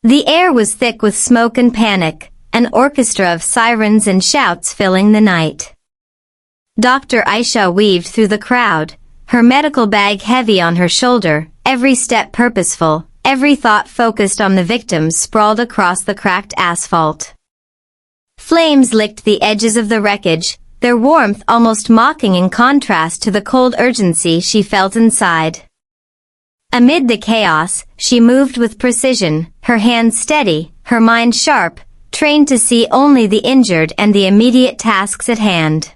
The air was thick with smoke and panic, an orchestra of sirens and shouts filling the night. Dr. Ayesha weaved through the crowd, her medical bag heavy on her shoulder, every step purposeful, every thought focused on the victims sprawled across the cracked asphalt. Flames licked the edges of the wreckage, their warmth almost mocking in contrast to the cold urgency she felt inside. Amid the chaos, she moved with precision, her hands steady, her mind sharp, trained to see only the injured and the immediate tasks at hand.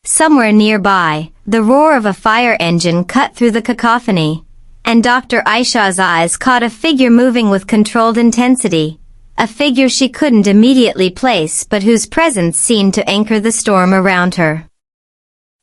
Somewhere nearby, the roar of a fire engine cut through the cacophony, and Dr. Ayesha's eyes caught a figure moving with controlled intensity, a figure she couldn't immediately place but whose presence seemed to anchor the storm around her.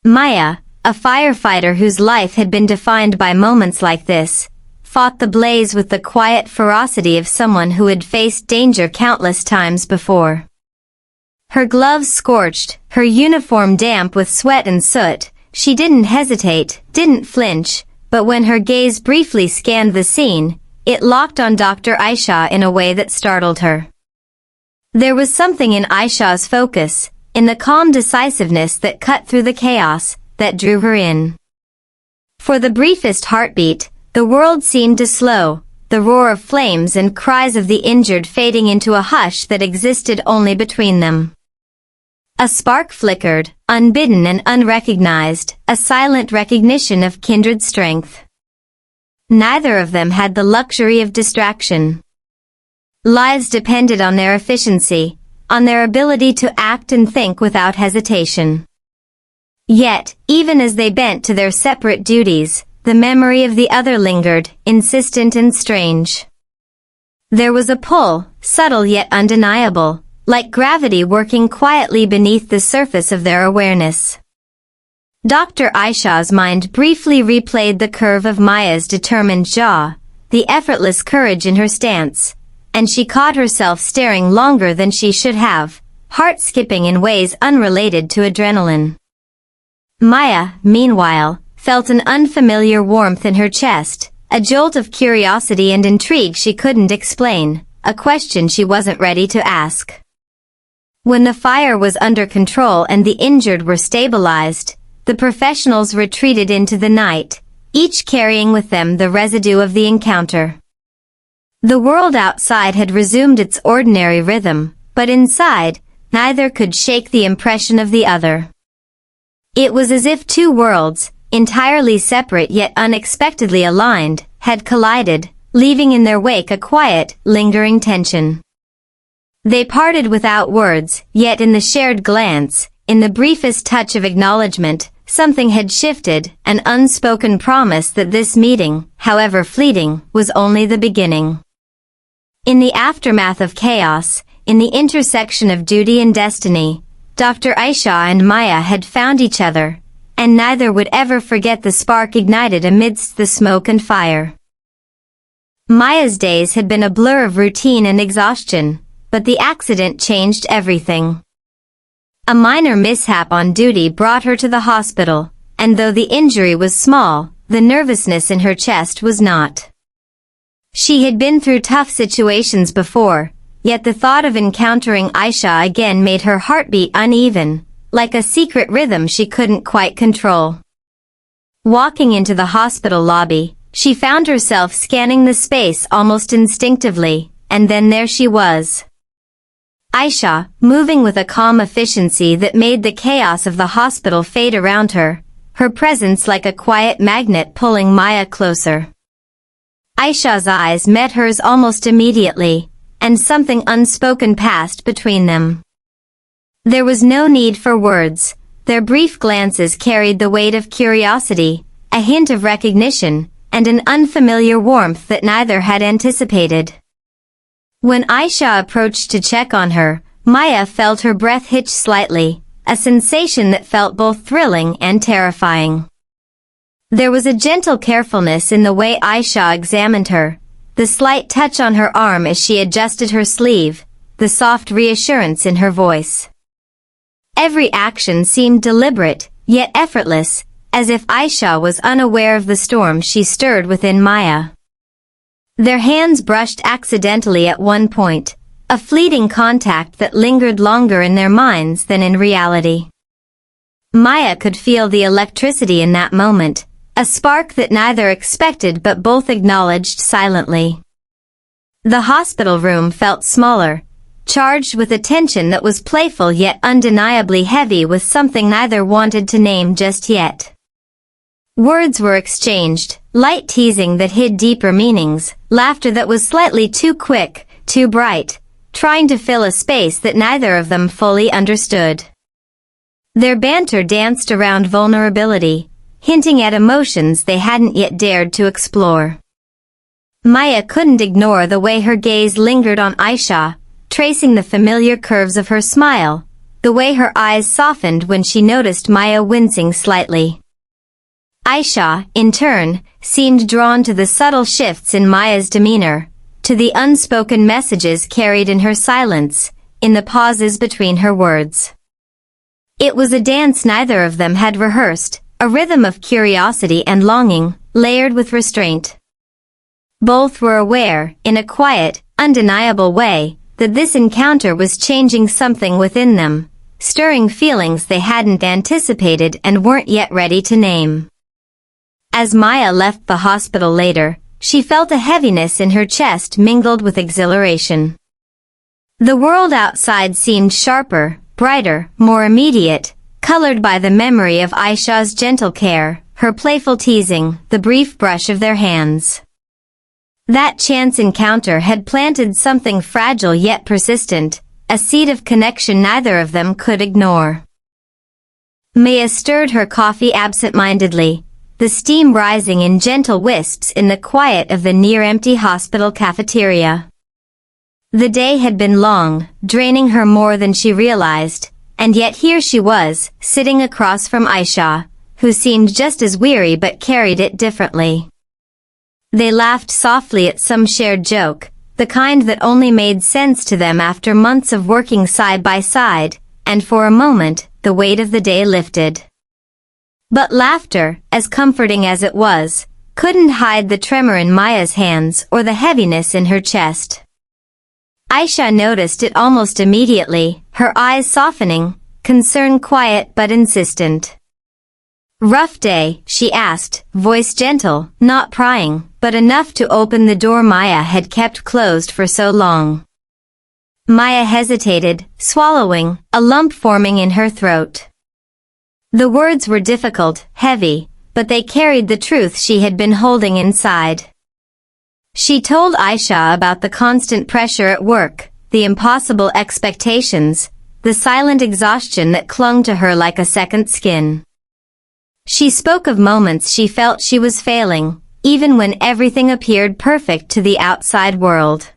Maya, a firefighter whose life had been defined by moments like this, fought the blaze with the quiet ferocity of someone who had faced danger countless times before. Her gloves scorched, her uniform damp with sweat and soot, she didn't hesitate, didn't flinch, but when her gaze briefly scanned the scene, it locked on Dr. Ayesha in a way that startled her. There was something in Ayesha's focus, in the calm decisiveness that cut through the chaos, that drew her in. For the briefest heartbeat, the world seemed to slow, the roar of flames and cries of the injured fading into a hush that existed only between them. A spark flickered, unbidden and unrecognized, a silent recognition of kindred strength. Neither of them had the luxury of distraction. Lives depended on their efficiency, on their ability to act and think without hesitation. Yet, even as they bent to their separate duties, the memory of the other lingered, insistent and strange. There was a pull, subtle yet undeniable, like gravity working quietly beneath the surface of their awareness. Dr. Ayesha's mind briefly replayed the curve of Maya's determined jaw, the effortless courage in her stance, and she caught herself staring longer than she should have, heart skipping in ways unrelated to adrenaline. Maya, meanwhile, felt an unfamiliar warmth in her chest, a jolt of curiosity and intrigue she couldn't explain, a question she wasn't ready to ask. When the fire was under control and the injured were stabilized, the professionals retreated into the night, each carrying with them the residue of the encounter. The world outside had resumed its ordinary rhythm, but inside, neither could shake the impression of the other. It was as if two worlds, entirely separate yet unexpectedly aligned, had collided, leaving in their wake a quiet, lingering tension. They parted without words, yet in the shared glance, in the briefest touch of acknowledgement, something had shifted, an unspoken promise that this meeting, however fleeting, was only the beginning. In the aftermath of chaos, in the intersection of duty and destiny, Dr. Ayesha and Maya had found each other, and neither would ever forget the spark ignited amidst the smoke and fire. Maya's days had been a blur of routine and exhaustion, but the accident changed everything. A minor mishap on duty brought her to the hospital, and though the injury was small, the nervousness in her chest was not. She had been through tough situations before, yet the thought of encountering Ayesha again made her heartbeat uneven, like a secret rhythm she couldn't quite control. Walking into the hospital lobby, she found herself scanning the space almost instinctively, and then there she was. Ayesha, moving with a calm efficiency that made the chaos of the hospital fade around her, her presence like a quiet magnet pulling Maya closer. Ayesha's eyes met hers almost immediately, and something unspoken passed between them. There was no need for words, their brief glances carried the weight of curiosity, a hint of recognition, and an unfamiliar warmth that neither had anticipated. When Ayesha approached to check on her, Maya felt her breath hitch slightly, a sensation that felt both thrilling and terrifying. There was a gentle carefulness in the way Ayesha examined her, the slight touch on her arm as she adjusted her sleeve, the soft reassurance in her voice. Every action seemed deliberate, yet effortless, as if Ayesha was unaware of the storm she stirred within Maya. Their hands brushed accidentally at one point, a fleeting contact that lingered longer in their minds than in reality. Maya could feel the electricity in that moment, a spark that neither expected but both acknowledged silently. The hospital room felt smaller, charged with a tension that was playful yet undeniably heavy with something neither wanted to name just yet. Words were exchanged, light teasing that hid deeper meanings, laughter that was slightly too quick, too bright, trying to fill a space that neither of them fully understood. Their banter danced around vulnerability, hinting at emotions they hadn't yet dared to explore. Maya couldn't ignore the way her gaze lingered on Ayesha, tracing the familiar curves of her smile, the way her eyes softened when she noticed Maya wincing slightly. Ayesha, in turn, seemed drawn to the subtle shifts in Maya's demeanor, to the unspoken messages carried in her silence, in the pauses between her words. It was a dance neither of them had rehearsed, a rhythm of curiosity and longing, layered with restraint. Both were aware, in a quiet, undeniable way, that this encounter was changing something within them, stirring feelings they hadn't anticipated and weren't yet ready to name. As Maya left the hospital later, she felt a heaviness in her chest mingled with exhilaration. The world outside seemed sharper, brighter, more immediate, colored by the memory of Ayesha's gentle care, her playful teasing, the brief brush of their hands. That chance encounter had planted something fragile yet persistent, a seed of connection neither of them could ignore. Maya stirred her coffee absent-mindedly, the steam rising in gentle wisps in the quiet of the near-empty hospital cafeteria. The day had been long, draining her more than she realized, and yet here she was, sitting across from Ayesha, who seemed just as weary but carried it differently. They laughed softly at some shared joke, the kind that only made sense to them after months of working side by side, and for a moment, the weight of the day lifted. But laughter, as comforting as it was, couldn't hide the tremor in Maya's hands or the heaviness in her chest. Ayesha noticed it almost immediately, her eyes softening, concern quiet but insistent. "Rough day?" she asked, voice gentle, not prying, but enough to open the door Maya had kept closed for so long. Maya hesitated, swallowing, a lump forming in her throat. The words were difficult, heavy, but they carried the truth she had been holding inside. She told Ayesha about the constant pressure at work, the impossible expectations, the silent exhaustion that clung to her like a second skin. She spoke of moments she felt she was failing, even when everything appeared perfect to the outside world.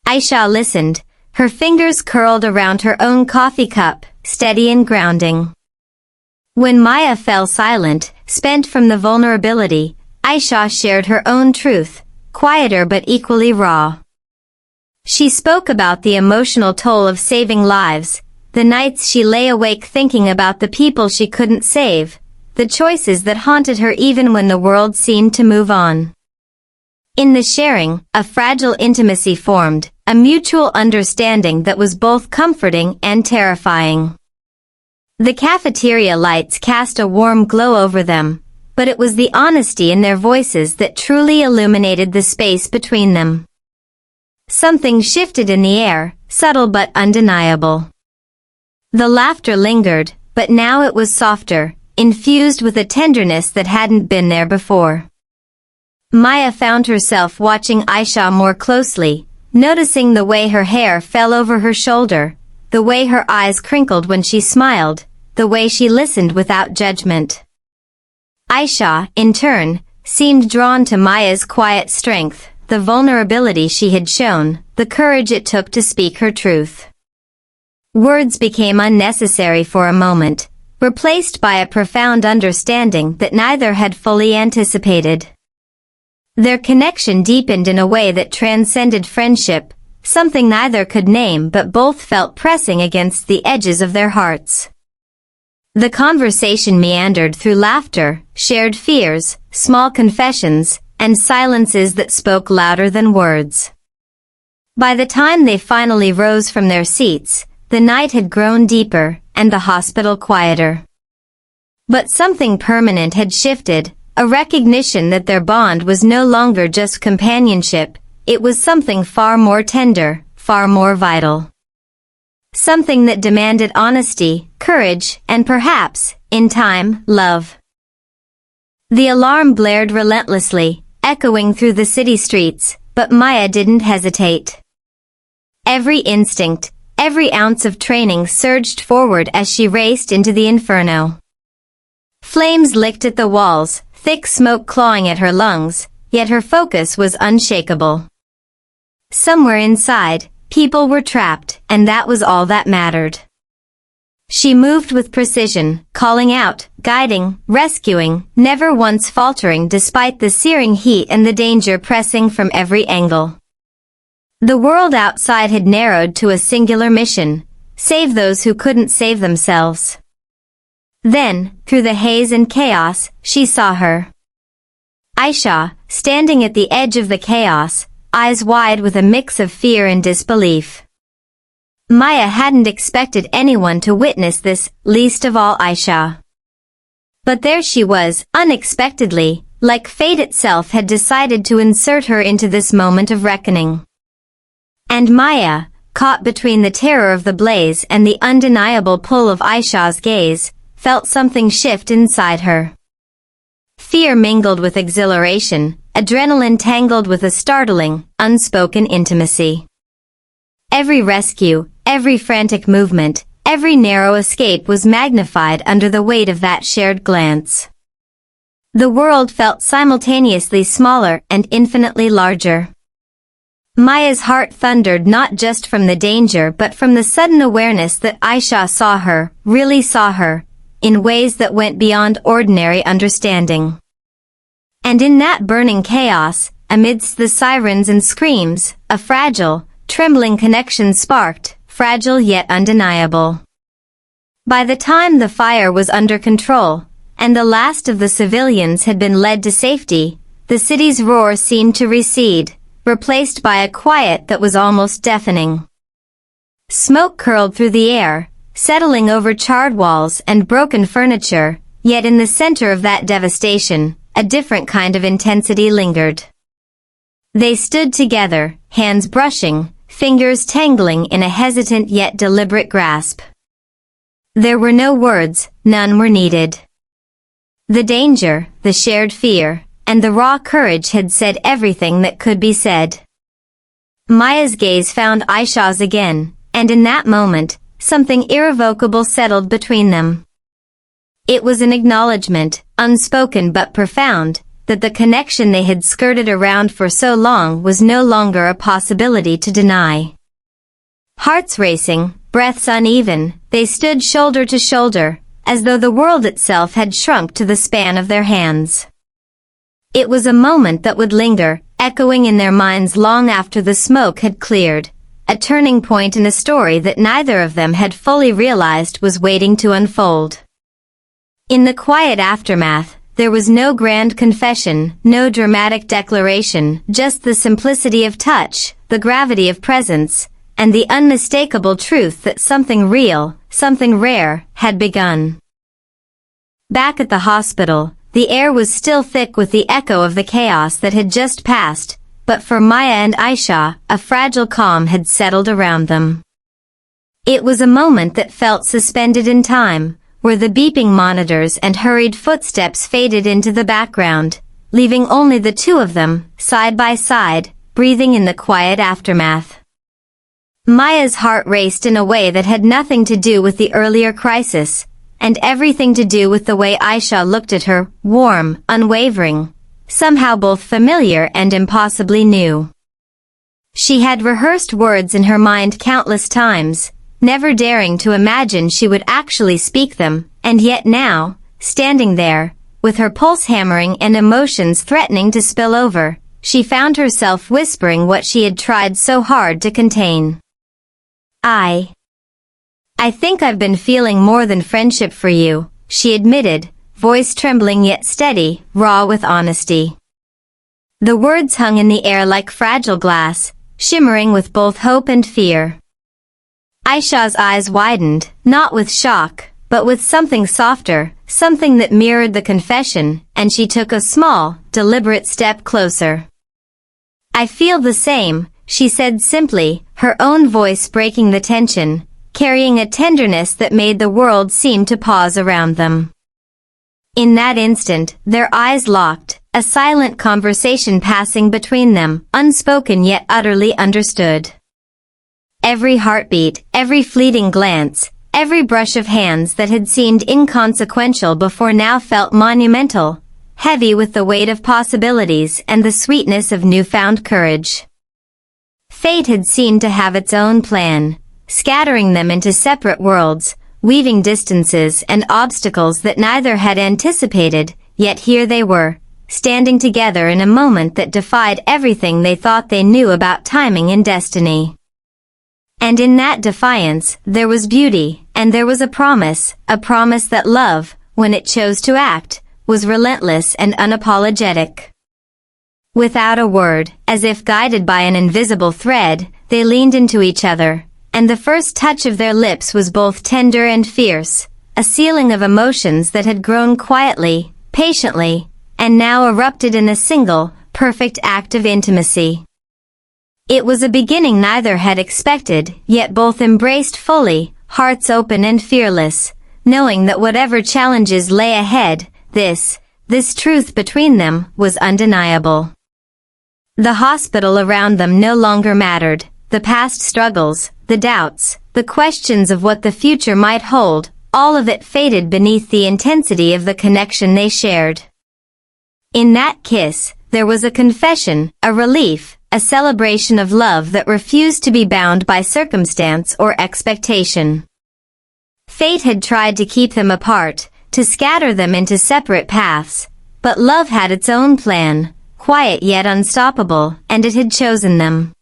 Ayesha listened, her fingers curled around her own coffee cup, steady and grounding. When Maya fell silent, spent from the vulnerability, Ayesha shared her own truth, quieter but equally raw. She spoke about the emotional toll of saving lives, the nights she lay awake thinking about the people she couldn't save, the choices that haunted her even when the world seemed to move on. In the sharing, a fragile intimacy formed, a mutual understanding that was both comforting and terrifying. The cafeteria lights cast a warm glow over them, but it was the honesty in their voices that truly illuminated the space between them. Something shifted in the air, subtle but undeniable. The laughter lingered, but now it was softer, infused with a tenderness that hadn't been there before. Maya found herself watching Ayesha more closely, noticing the way her hair fell over her shoulder, the way her eyes crinkled when she smiled, the way she listened without judgment. Ayesha, in turn, seemed drawn to Maya's quiet strength, the vulnerability she had shown, the courage it took to speak her truth. Words became unnecessary for a moment, replaced by a profound understanding that neither had fully anticipated. Their connection deepened in a way that transcended friendship, something neither could name but both felt pressing against the edges of their hearts. The conversation meandered through laughter, shared fears, small confessions, and silences that spoke louder than words. By the time they finally rose from their seats, the night had grown deeper, and the hospital quieter. But something permanent had shifted, a recognition that their bond was no longer just companionship, it was something far more tender, far more vital. Something that demanded honesty, courage, and perhaps, in time, love. The alarm blared relentlessly, echoing through the city streets, but Maya didn't hesitate. Every instinct, every ounce of training surged forward as she raced into the inferno. Flames licked at the walls, thick smoke clawing at her lungs, yet her focus was unshakable. Somewhere inside, people were trapped, and that was all that mattered. She moved with precision, calling out, guiding, rescuing, never once faltering despite the searing heat and the danger pressing from every angle. The world outside had narrowed to a singular mission: save those who couldn't save themselves. Then, through the haze and chaos, she saw her. Ayesha, standing at the edge of the chaos, eyes wide with a mix of fear and disbelief. Maya hadn't expected anyone to witness this, least of all Ayesha. But there she was, unexpectedly, like fate itself had decided to insert her into this moment of reckoning. And Maya, caught between the terror of the blaze and the undeniable pull of Ayesha's gaze, felt something shift inside her. Fear mingled with exhilaration, adrenaline tangled with a startling, unspoken intimacy. Every rescue, every frantic movement, every narrow escape was magnified under the weight of that shared glance. The world felt simultaneously smaller and infinitely larger. Maya's heart thundered not just from the danger but from the sudden awareness that Ayesha saw her, really saw her, in ways that went beyond ordinary understanding. And in that burning chaos, amidst the sirens and screams, a fragile, trembling connection sparked, fragile yet undeniable. By the time the fire was under control, and the last of the civilians had been led to safety, the city's roar seemed to recede, replaced by a quiet that was almost deafening. Smoke curled through the air, settling over charred walls and broken furniture, yet in the center of that devastation, a different kind of intensity lingered. They stood together, hands brushing, fingers tangling in a hesitant yet deliberate grasp. There were no words, none were needed. The danger, the shared fear, and the raw courage had said everything that could be said. Maya's gaze found Ayesha's again, and in that moment, something irrevocable settled between them. It was an acknowledgement, unspoken but profound, that the connection they had skirted around for so long was no longer a possibility to deny. Hearts racing, breaths uneven, they stood shoulder to shoulder, as though the world itself had shrunk to the span of their hands. It was a moment that would linger, echoing in their minds long after the smoke had cleared, a turning point in a story that neither of them had fully realized was waiting to unfold. In the quiet aftermath, there was no grand confession, no dramatic declaration, just the simplicity of touch, the gravity of presence, and the unmistakable truth that something real, something rare, had begun. Back at the hospital, the air was still thick with the echo of the chaos that had just passed, but for Maya and Ayesha, a fragile calm had settled around them. It was a moment that felt suspended in time, where the beeping monitors and hurried footsteps faded into the background, leaving only the two of them, side by side, breathing in the quiet aftermath. Maya's heart raced in a way that had nothing to do with the earlier crisis, and everything to do with the way Ayesha looked at her, warm, unwavering, somehow both familiar and impossibly new. She had rehearsed words in her mind countless times, never daring to imagine she would actually speak them, and yet now, standing there, with her pulse hammering and emotions threatening to spill over, she found herself whispering what she had tried so hard to contain. I think I've been feeling more than friendship for you, she admitted, voice trembling yet steady, raw with honesty. The words hung in the air like fragile glass, shimmering with both hope and fear. Ayesha's eyes widened, not with shock, but with something softer, something that mirrored the confession, and she took a small, deliberate step closer. "I feel the same," she said simply, her own voice breaking the tension, carrying a tenderness that made the world seem to pause around them. In that instant, their eyes locked, a silent conversation passing between them, unspoken yet utterly understood. Every heartbeat, every fleeting glance, every brush of hands that had seemed inconsequential before now felt monumental, heavy with the weight of possibilities and the sweetness of newfound courage. Fate had seemed to have its own plan, scattering them into separate worlds, weaving distances and obstacles that neither had anticipated, yet here they were, standing together in a moment that defied everything they thought they knew about timing and destiny. And in that defiance, there was beauty, and there was a promise that love, when it chose to act, was relentless and unapologetic. Without a word, as if guided by an invisible thread, they leaned into each other, and the first touch of their lips was both tender and fierce, a sealing of emotions that had grown quietly, patiently, and now erupted in a single, perfect act of intimacy. It was a beginning neither had expected, yet both embraced fully, hearts open and fearless, knowing that whatever challenges lay ahead, this truth between them was undeniable. The hospital around them no longer mattered, the past struggles, the doubts, the questions of what the future might hold, all of it faded beneath the intensity of the connection they shared. In that kiss, there was a confession, a relief, a celebration of love that refused to be bound by circumstance or expectation. Fate had tried to keep them apart, to scatter them into separate paths, but love had its own plan, quiet yet unstoppable, and it had chosen them.